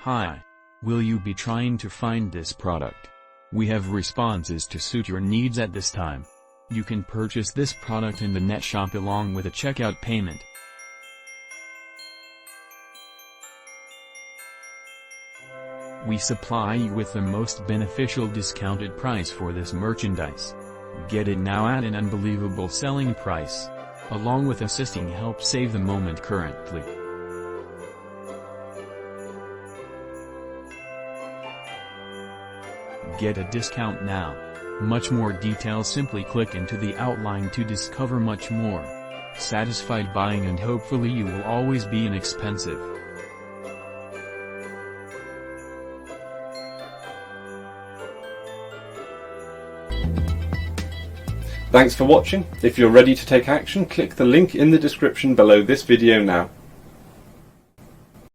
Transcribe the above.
Hi. Will you be trying to find this product? We have responses to suit your needs at this time. You can purchase this product in the net shop along with a checkout payment. We supply you with the most beneficial discounted price for this merchandise. Get it now at an unbelievable selling price. Along with assisting help save the moment currently. Get a discount now. Much more details, simply click into the outline to discover much more. Satisfied buying, and hopefully you will always be inexpensive. Thanks for watching. If you're ready to take action, click the link in the description below this video now.